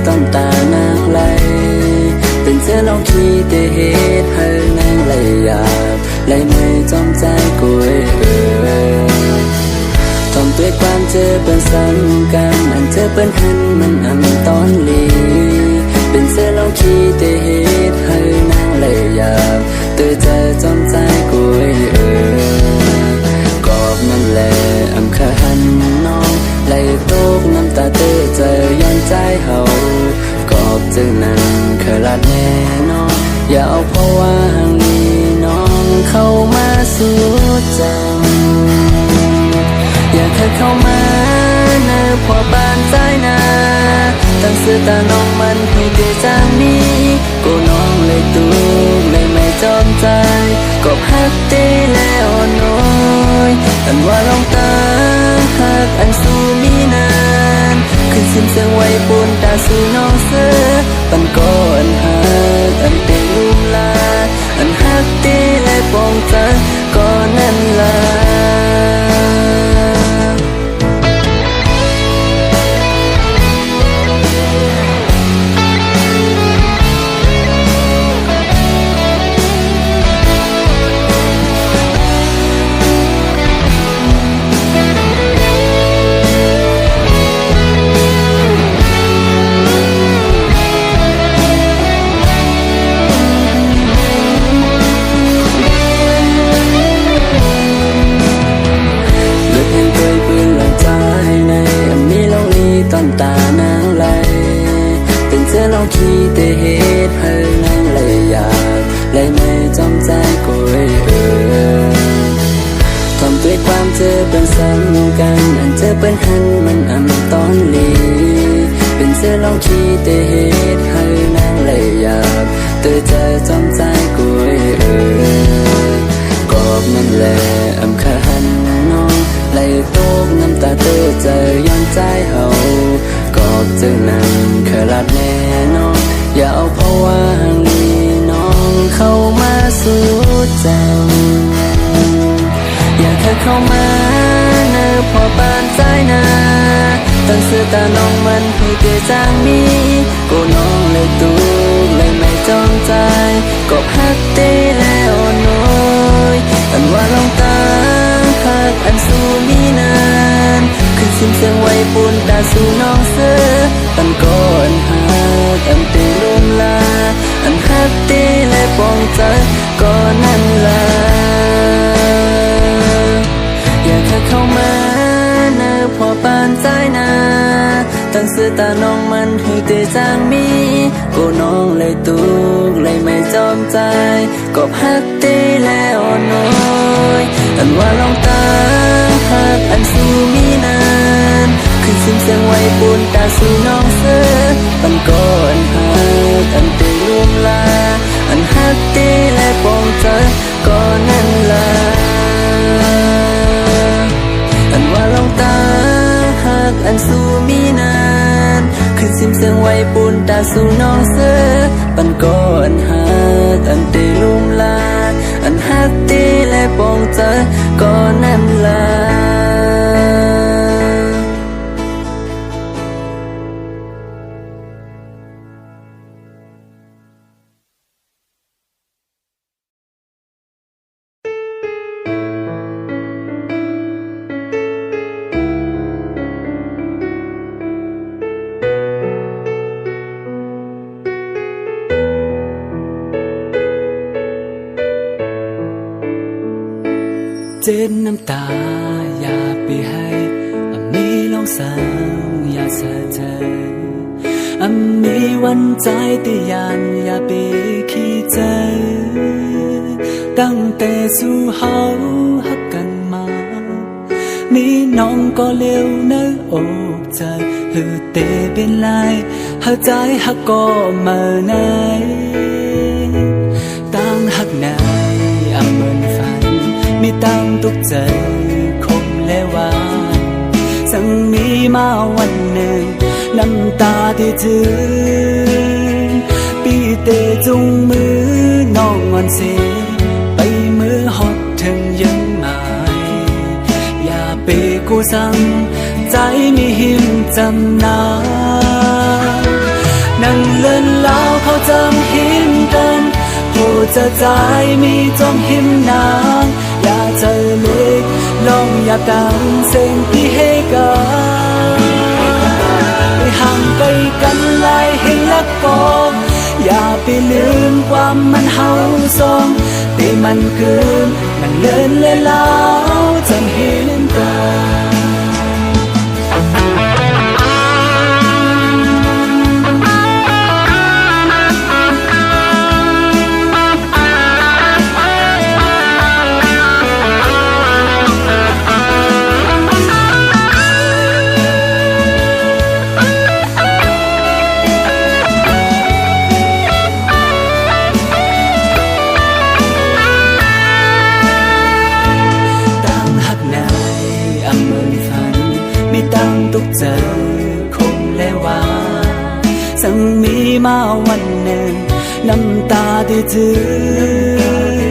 ต้นตานางไหลเป็นเสื้อลองขี้เตเหตุให้นางไหลหยาบไหลไม่จอมใจกุยทอมด้วยความเจอเป็นซ้ำกันอันเธอเป็นหันมันอันตอนลีเป็นเสื้อลองขี้เตเหตุให้นางไหลหยาบเตือใจจอมใจกุยกอบนั่นแหละอำคันน้องไหลตกน้ำตาเตือใจย้อนใจเฮากอบจึงนั้นเคยลาดแน่นอนอย่าเอาเพราะว่าหางนี้น้องเข้ามาสู่ใจอยากให้เข้ามาเนื้อพอบ้านใจนาตั้งสื่อตาน้องมันให้เกิดจากนี้กูน้องเลยตูเลยไม่จอมใจกบหักตีแล้วน้อยอันว่าลองตาหักอันสู้มีนานขึ้นสิ้นเสียงไว้ปูนตาสู่น้องเสือปันก้อนหักอันเป็นลูกลาอันหักตีและปองใจก็นั่นลาต้นตานางไหลเป็นเสื้อลองขี้เตเหตุให้นางไหลหยาบไหลไม่จอมใจกุยทอมด้วยความเจอเป็นซ้ำกันอันเจอเป็นหันมันอันตอนลีเป็นเสื้อลองขี้เตเหตุให้นางไหลหยาบเตือใจจอมใจกุยกอบนั่นแหละอำคันน้องไหลตกน้ำตาเตือใจย้อนใจเฮากอบจึงนั้นเคยลาดแน่นอนอย่าเอาเพราะว่าหางนี้น้องเข้ามาสู่ใจอยากให้เข้ามาเนื้อพอปานใจนาตั้งสื่อตาน้องมันให้เกิดจากนี้กูน้องเลยตูเลยไม่จอมใจกบหักตีแล้วน้อยอันว่าลองตาหักอันสู้มีนานขึ้นสิ้นเสียงไว้ปูนตาสู่น้องเสือปันก้อนหักอันเป็นลมลาอันหักตีและปองใจก็นั่นลาอยากให้เข้ามาเนื้อพอปานใจนาตั้งสื่อตาน้องมันให้เตจางมีกูน้องเลยตูเลยไม่จอมใจกบหักตีแล้วน้อยอันว่าลองตาหักอันสู้มีนานขึ้นสิ้นเสียงไว้ปูนตาสู่น้องเสือปันก้อนหักอันเป็นลมลาอันหักตีและปองใจก็นั่นลาอันว่าลองตาหักอันสู้มีนานขึ้นสิ้นเสียงไว้ปูนตาสู่น้องเสือปันก้อนหักอันเป็นลมลาอันหักตีและปองใจก็นั่นลาเจ็ดน้ำตาอย่าไปให้มีลองสั่งอย่าเสียใจมีวันใจที่ยันอย่าไปขี้ใจตั้งแต่สู่เฮาฮักกันมามีน้องก็เลี้ยวในอกใจหือเตเป็นลายหักใจฮักก็มาไหนตั้งฮักไหนเหมือนฝันมีตั้งทุกใจคมและหวานสังมีมาวันหนึ่งน้ำตาที่ถึงปีเตจุงมือน้องอ่อนเสไปมือหดถึงยังหมายอย่าไปกูสั่งใจมีหิมจำนา นั่งเล่นแล้วเขาจำหิมกันผู้จะใจมีจมหิมนางอย่าเจอเล็กลองอย่าดังเสียงที่ให้กันไปห่างไกลกันหลายแห่งและก็อย่าไปลืมความมันเฮาสองที่มันคืนนั่งเล่นแล้วจำหิมกันทุกเจอคงแล้วว่าสังมีมาวันหนึ่งน้ำตาที่จื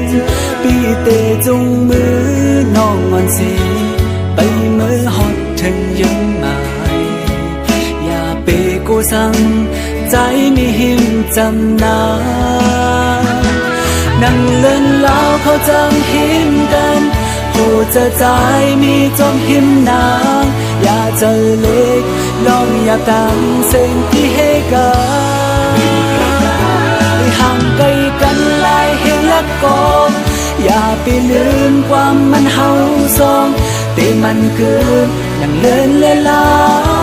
ดปีเตจงมือน้องอ่อนสีไปมือหอดถึงยังหมายอย่าไปกูสั่งใจมีหิมจำนานั่งเล่นแล้วเขาจำหิมกันผู้จะใจมีจมหิมนางอย่าเจอเล็กลองอย่าดังเสียงที่ให้กันไปห่างไกลกันหลายแห่งและก็อย่าไปลืมความมันเฮาสองที่มันคืนนั่งเล่นแล้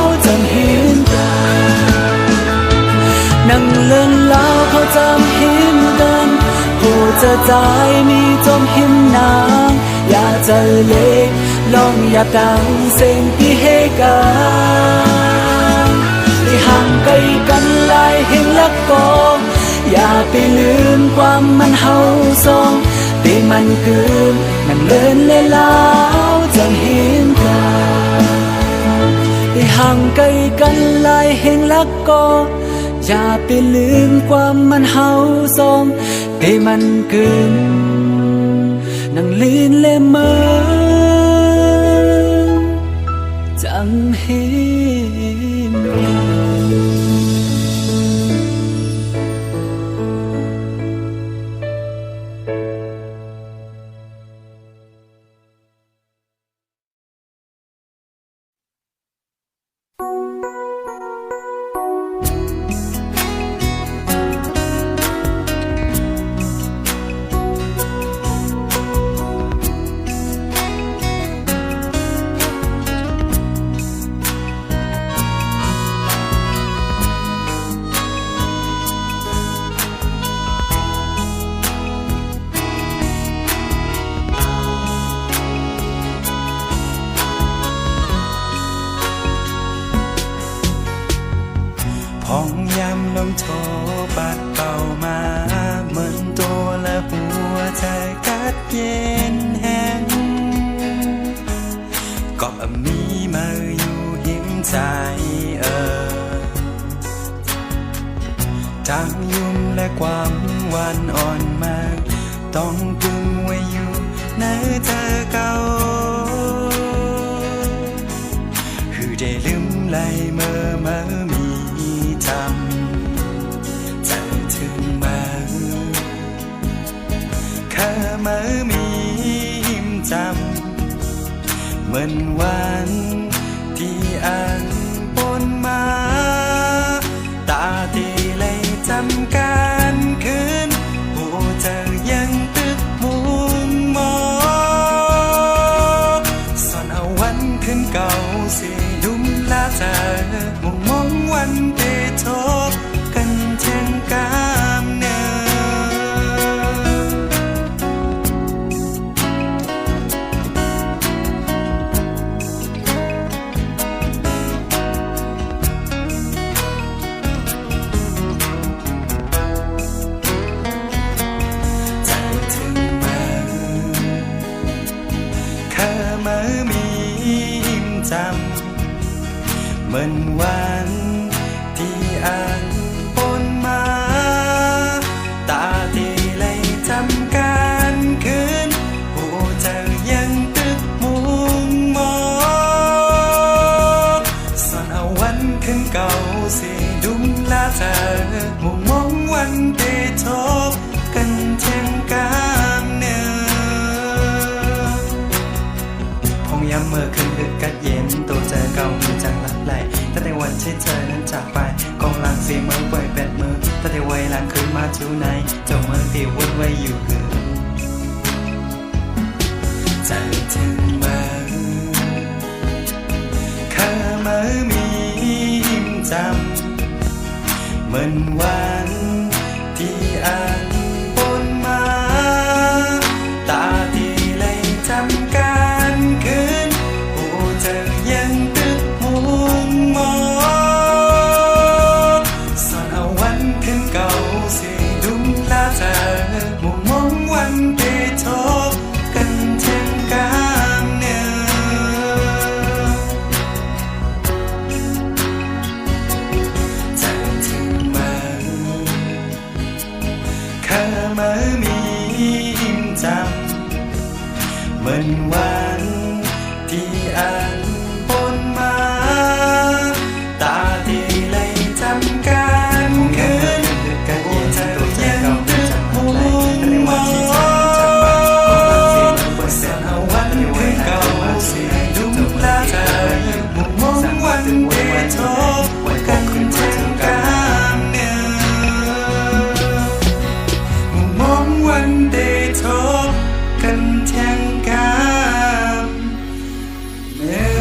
วจำหิมกันนั่งเล่นแล้วเขาจำหิมกันผู้จะใจมีจมหิมนางอย่าเจอเล็กลองอย่าดังเสียงที่ให้กันที่ห่างไกลกันหลายแห่งและก็อย่าไปลืมความมันเฮาสองที่มันคืนนั่งเล่นแล้วจำหิมกันที่ห่างไกลกันหลายแห่งและก็อย่าไปลืมความมันเฮาสองที่มันคืนนั่งลีนเล่มมือจังหิมห้องยำลมโชปัดเป่ามาเหมือนตัวและหัวใจกัดเย็นแห้งก็มีมาอยู่หิมใจทางยุ่มและความหวานอ่อนมากต้องกึ่งไว้อยู่ในเธอเก่าคือได้ลืมไหลเมื่อมีทำใจถึงมาแค่มามีหิมจำเหมือนวันที่อ่านปนมาตาที่เลยจำการคืนผู้เจอยังตึกมุมมองซ่อนเอาวันคืนเก่าสิดุมลาเธอมองวันที่ทบกันเช่นกามเนิใจถึงมาแค่มามีหิมจำเหมือนวันที่อ่านปนมาตาที่เลยจำการคืนผู้เจอยังตึกมุมมองซ่อนเอาวันคืนเก่าสิดุมลาเธอ เมื่อคืนดึกกัดเย็นตัวเจอเก่าหูจังหลับไหลตั้งแต่วันที่เธอนั้นจากไปกองหลังเสียมือเปิดแปดมือตั้งแต่วัยหลังคืนมาจูไหนเจ้าเมื่อที่วนไว้อยู่คือใจถึงมาข้ามามีอิ่มจำเหมือนวันที่อ่านบนมาตาที่เลยจำการคืนโอ้เธอยังตึกหูมองสอนเอาวันคืนเก่าสิดุมลาเธอมุมมองวันไปทบกันเช่นกันเนื้อใจถึงมาข้ามามีอิ่มจำเหมือนวันที่อ่านบนมาตาที่เลยจำการคืนโอ้เธอยังตึกหูมองสอนเอาวันคืนเก่าสิดุมลาเธอมุมมองวันเดทบกันเช่นกันเนื้อมุมมองวันเดทบกันแทงกันเนื้อ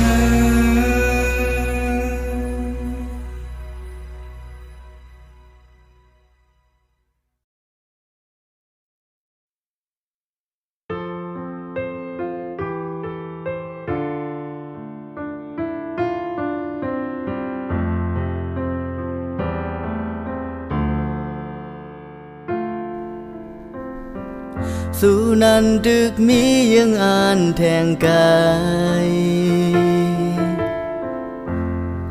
สู่นันดึกมียังอ่านแทงกาย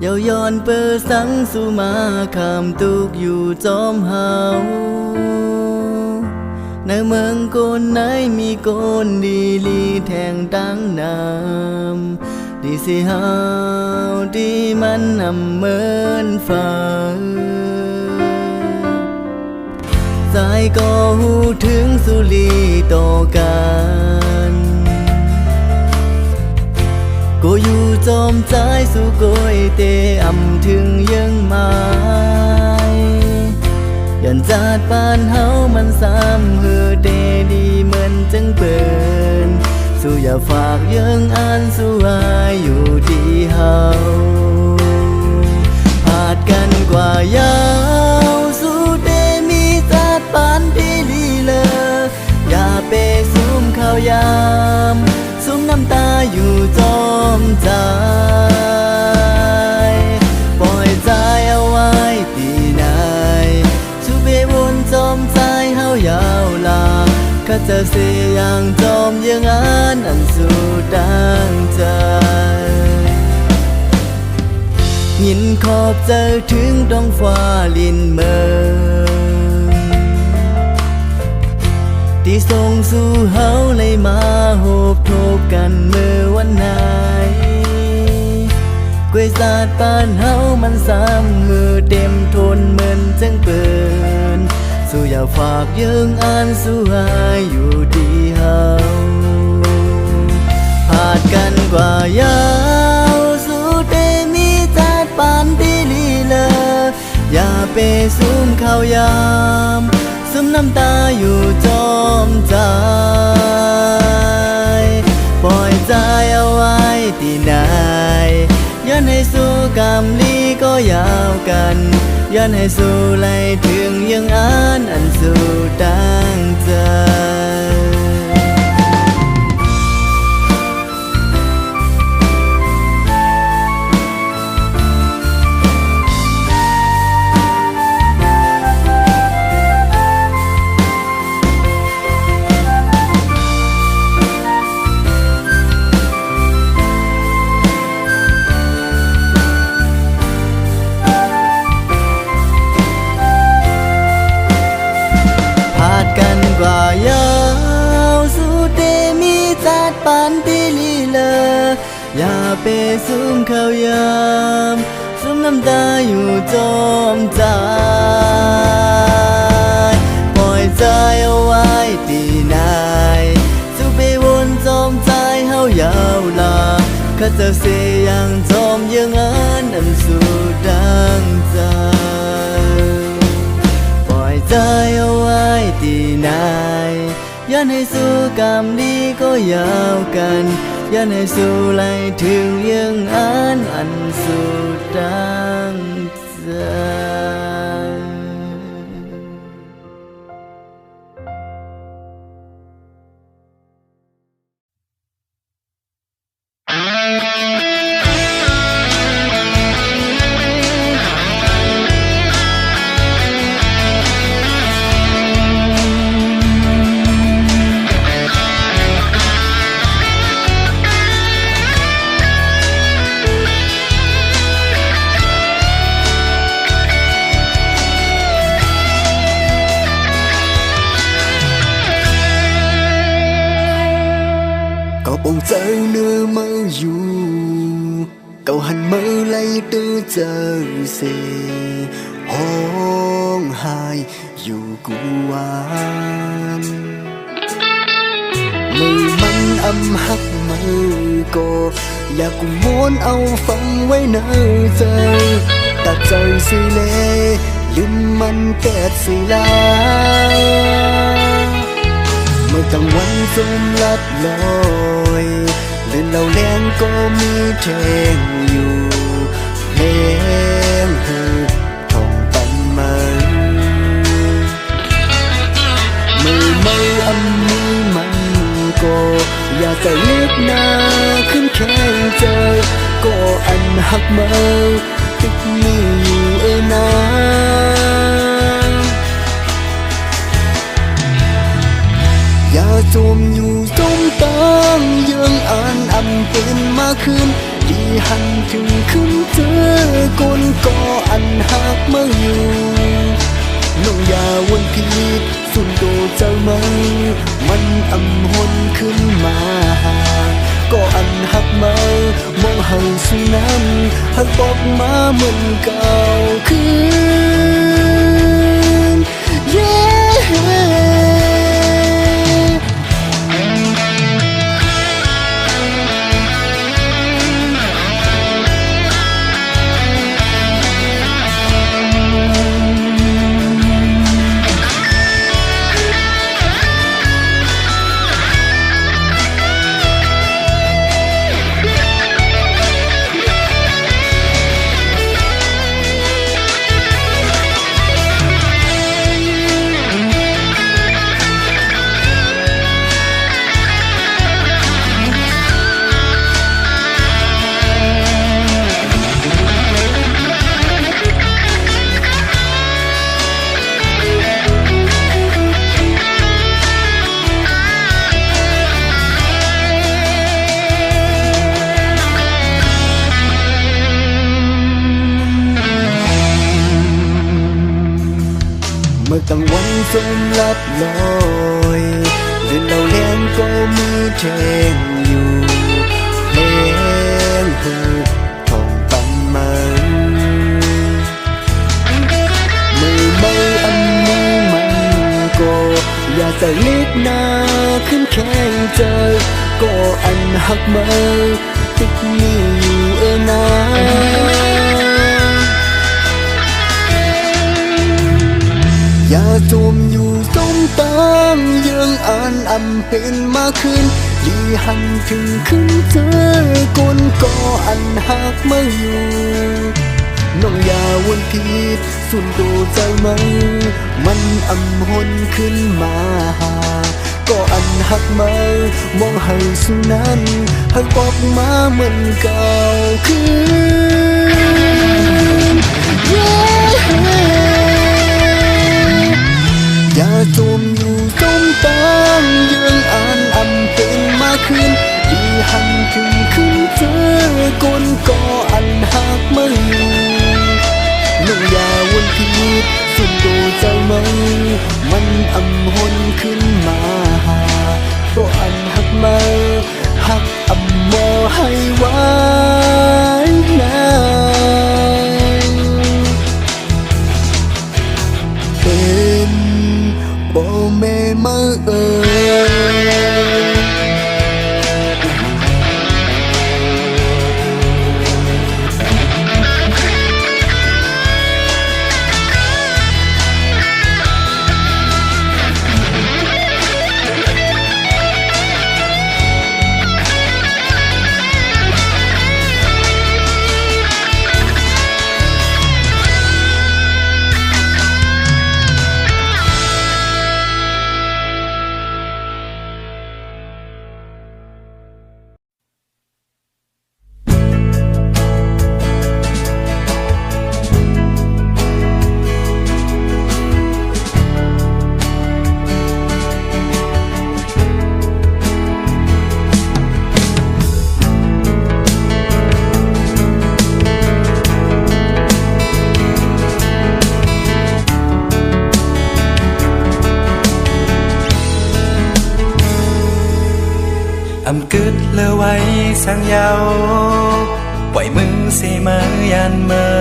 เย้าย้อนเปิดสังสู่มาคำตุกอยู่จอมเฮาในเมืองโกนไหนมีโกนดีลีแทงดังน้ำดีสิเฮาดีมันนำเหมือนฟ้าสายก็หูถึงสุลีต่อกันก็อยู่จอมใจสู่โกยเตอำถึงยังไม้ยันจาดปานเฮามันซ้ำเฮือเดดีเหมือนจังเปินสู่อย่าฝากยังอ่านสู่อายอยู่ดีเฮาพาดกันกว่ายาวสู่เดมีจาดปานดีลีเลออย่าไปซุ่มข้าวยามซุ่มน้ำตาอยู่จอมใจปล่อยใจเอาไว้ตีไหนชูเบวนจอมใจเฮายาวลาข้าจะเสียอย่างจอมยังอ่านอันสู่ดังใจยินขอบเจอถึงดวงฟ้าลินเมืองที่ส่งสู่เฮาเลยมาโหบโทบกันเมื่อวันไหนกวยศาสตร์ปานเฮามันซ้ำเหือเต็มทนเหมือนจังเปินสู่อย่าฝากยังอ่านสู่หายอยู่ดีเฮาพาดกันกว่ายาวสู่เดมีจาดปานดีลีเลออย่าไปซุ่มข้าวยามซุ่มน้ำตาอยู่จอมใจปล่อยใจเอาไว้ที่ไหนย้อนให้สู้กำลีก็ยาวกันย้อนให้สู้ไล่ถึงยังอ่านอันสู่ดังใจ อย่าไปซุ่มข้าวยามซุ่มน้ำตาอยู่จอมใจปล่อยใจเอาไว้ตีนายสู้ไปวนจอมใจเฮายาวลา ข้าจะเสียอย่างจอมยังอันนำสู่ดังใจปล่อยใจเอาไว้ที่ไหนย้อนให้สู่กรรมดีก็ยาวกันย้อนให้สู่ไหลถึงยังอันสู่ดังใจcó bóng dáng nơi mơ dù cậu hành mơ lấy tư giờ gì hôn hai dù cụ an mơ măng âm hắc mơ cô là cùng muốn âu phong với nơi trời ta trời suy lệลืมมันแก่สิลาเมื่อกลางวันซุ่มลับลอยเล่นเราแรงก็มีแทงอยู่เพลงเธอท่องปันมันมือไม่อันนี้มันก็อยากจะเลือกหน้าขึ้นแข่งใจก็อันหักเมื่อติดมีอยู่นาอย่าจมอยู่จมตั้งยังอ่านอำเป็นมาคืนที่หันถึงขึ้นเจอกนก็อันหักเมื่ออยู่น้องอย่าวนผิดสุนโดเจ้ามันอำหนขึ้นมาก็อันหักเมามองหันสุนั้นหักบอกมาเหมือนเก่าคืน เมื่อกลางวันซุ่มลับลอยเล่นเราเลี้ยงก็มีแทงอยู่เพลงเธอท่องปันมันมือไม่อันนี้มันก็อยากจะเล็กหน้าขึ้นแข่งเจอก็อันหักเมื่อติดมีอยู่นาอย่าจมอยู่จมตั้งยังอ่านอำเป็นมาคืนที่หันถึงขึ้นเจอกนก็อันหักมาอยู่น้องอย่าวนผิดสุนโดใจมันอำหนขึ้นมาก็อันหักมามองให้สุนั้นหักบอกมาเหมือนเก่าคืนอย่าจมอยู่จมตั้งยังอ่านอำเป็นมาคืนที่หันถึงขึ้นเจอกนก็อันหักมาอยู่น้องอย่าวนผิดสุดโดใจมันอำหนขึ้นมาก็อันหักมาหักอำมอให้ไว้นะเป็นบ่แม่มา เลอไว้สังยาวปล่อยมือเสมายันเมื่อ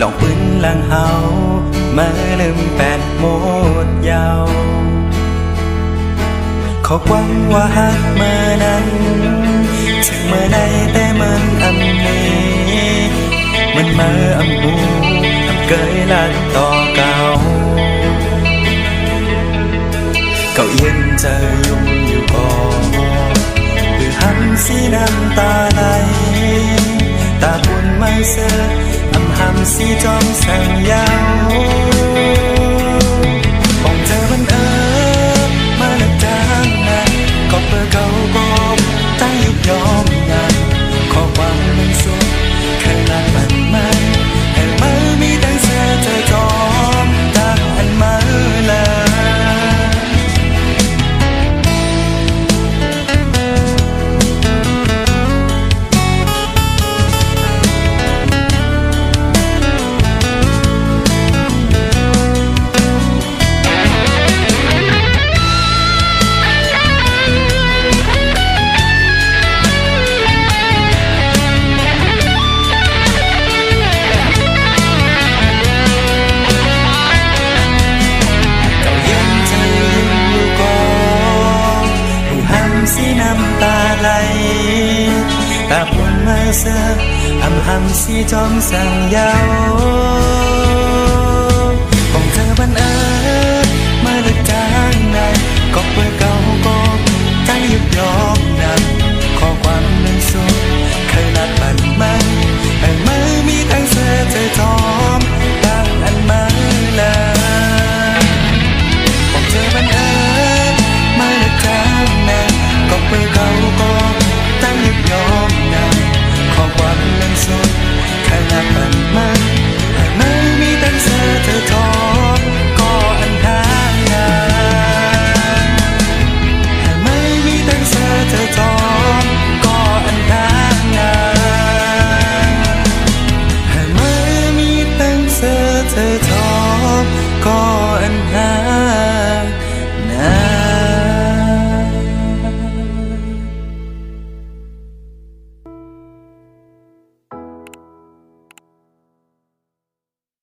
ลองปืนหลังเฮามาลืมแปดโมดยาวขอหวังว่าหักเมื่อนั้นถึงเมื่อใดแต่มันอำนี้มันมาอำหูอำเกยลัดต่อเก่าเก่าเย็นเจอยุ่งอยู่ก่อนหรือหันสีน้ำตาไหลตาบุญไม่เสืออำหำสีจอมสั่งยาวปองเธอมันมาเลิกจางนั้นก็เปิดเขาก็ตั้งยุบยอมนั้นขอความมันสุดเคยลามันมันแต่มือมีตั้งเสื้อเธอจอมตั้งอันมาเลยสีน้ำตาไหลตาปุ่นมาเสืออำหำสีจอมสั่งยาวของเธอบันมาเลิกจางได้ก็เปิดเก่าก็ใจยุบยอมนักขอความนั้นสุดเคยนัดบันมันแต่มือมีทั้งเสือเธอจอมตั้งอันมาเลยของเธอบันมาเลิกจางได้ก็เปิดเขาก็ตั้งยุบยอมนะขอความเล่นสุดขนาดมันมันแต่ไม่มีตั้งเสือเธอทองก็อันทางนาแต่ไม่มีตั้งเสือเธอทองก็อันทางนาแต่ไม่มีตั้งเสือเธอท